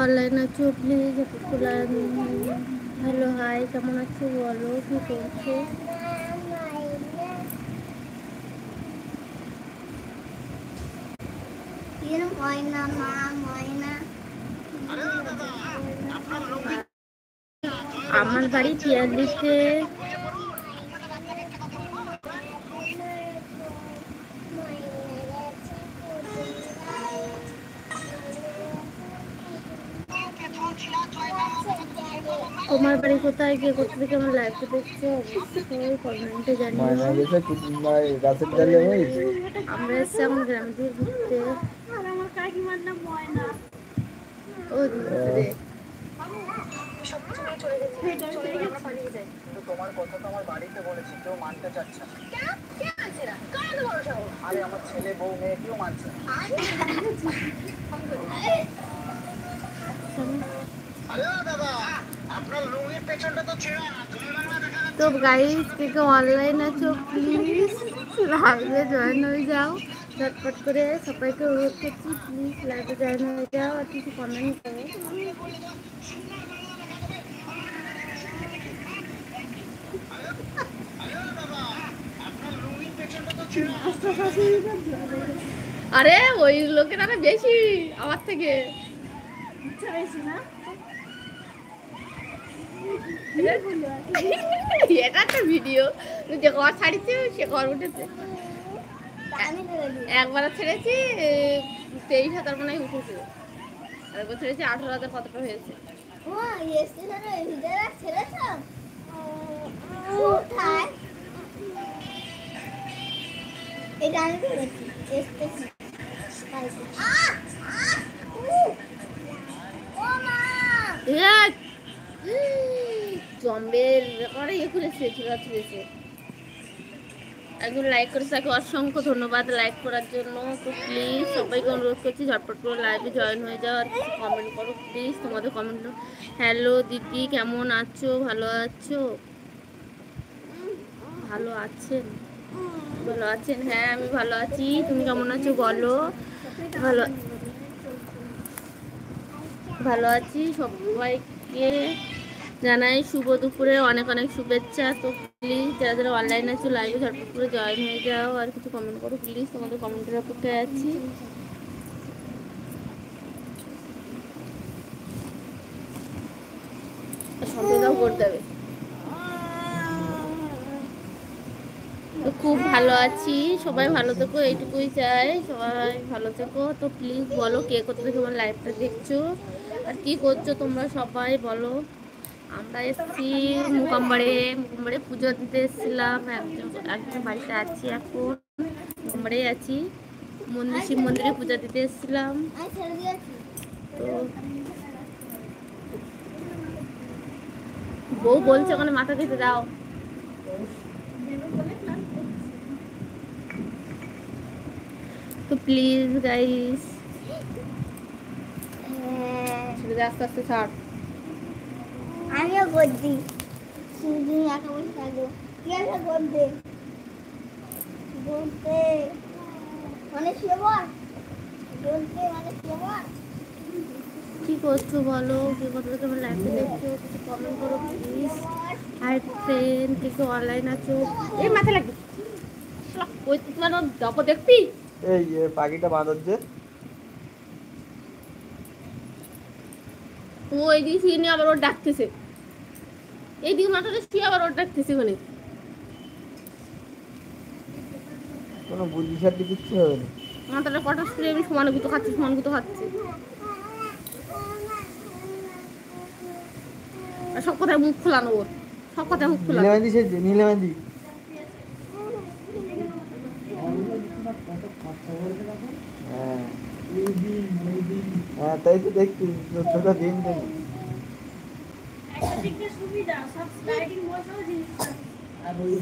online আছো please hello hi কেমন আছো বলো কি করছো আমার বাড়ি তিয়াল্লিশে তোমার বাড়ি কোথায় গিয়ে কোথা থেকে আমার লাইভটা দেখছো অবশ্যই কমেন্টে জানিও আমরা এসছি এখন গ্রাম দিয়ে ঘুরতে আমার কাকিমার নাম ময়না ও দিদি তোমার কথা তো আমার বাড়িতে বলেছি কেউ মানতে চাচ্ছে না আরে আমার ছেলে বউ মেয়ে কেউ মানছে তো গাইস কে অনলাইন আছো প্লিজ লাইভে জয়েন হয়ে যাও ঝটপট করে সবাইকে অনুরোধ করছি প্লিজ লাইভে জয়েন হয়ে যাও আর কিছু কমেন্ট করো আরে ওই লোকের আরো বেশি আমার থেকে না এটা একটা ভিডিও যে ঘর ছাড়িছে সে ঘর উঠেছে একবার ছেড়েছি 23,000 মনে হয় উঠেছে আর একবার ছেড়েছি 18,000 কতটা হয়েছে এটা আমি করেছি জম্বের করে ইয়ে করেছে চূড়া ছুঁড়েছে একজন লাইক করেছে তাকে অসংখ্য ধন্যবাদ লাইক করার জন্য তো প্লিজ সবাইকে অনুরোধ করছি ঝটপট করে লাইভে জয়েন হয়ে যাও আর কিছু কমেন্ট করো প্লিজ তোমাদের কমেন্ট হ্যালো দিদি কেমন আছো ভালো আছো ভালো আছেন ভালো আছেন হ্যাঁ আমি ভালো আছি তুমি কেমন আছো বলো ভালো ভালো আছি সবাইকে জানাই শুভ দুপুরে অনেক অনেক শুভেচ্ছা তো প্লিজ যারা যারা অনলাইন আছো লাইভে ঝটপট করে জয়েন হয়ে যাও আর কিছু কমেন্ট করো প্লিজ তোমাদের কমেন্টের অপেক্ষায় আছি সন্ধ্যাটাও করতে হবে তো খুব ভালো আছি সবাই ভালো থেকো এইটুকুই চাই সবাই ভালো থেকো তো প্লিজ বলো কে কোথা থেকে আমার লাইভটা দেখছো আর কি করছো তোমরা সবাই বলো আমরা এসেছি মুকামবাড়ে পুজো দিতে এসেছিলাম একজন বাড়িতে আছি এখন মুকামবাড়ে আছি শিব মন্দিরে পূজা দিতে এসেছিলাম তো বউ বলছে ওখানে মাথা দিতে দাও তো প্লিজ গাইস আস্তে আস্তে ছাড় আমিও করছি তুমি একা বসে থাকো কি আছে করতে বলতে মানে সেবার বলতে মানে সেবার কি করছো বলো কি করছো তোমার লাইভে দেখছো কিছু কমেন্ট করো please hi friend K K online আছো এই মাথা লাগবে ওই তোমার দেখো দেখবি এই পাখিটা বাঁধর যে ও এইদিকে শুয়ে নিয়ে আবার ওর ডাকতেছে এইদিকে মাথাটা শুয়ে আবার ওর ডাকতেছে ওখানে কোনো বুদ্ধি সাথে কিচ্ছু হবে না মাথাটা কটার স্প্রে আমি সমান গুতো খাচ্ছি আর সব কথায় মুখ খোলানো ওর সব কথায় মুখ খোলানো নীলামাদি সেজে নীলামাদি হ্যাঁ তাই তো দেখছি ছোট দিন সুবিধা সব স্লাইডিং বসাও জিনিস আর ওই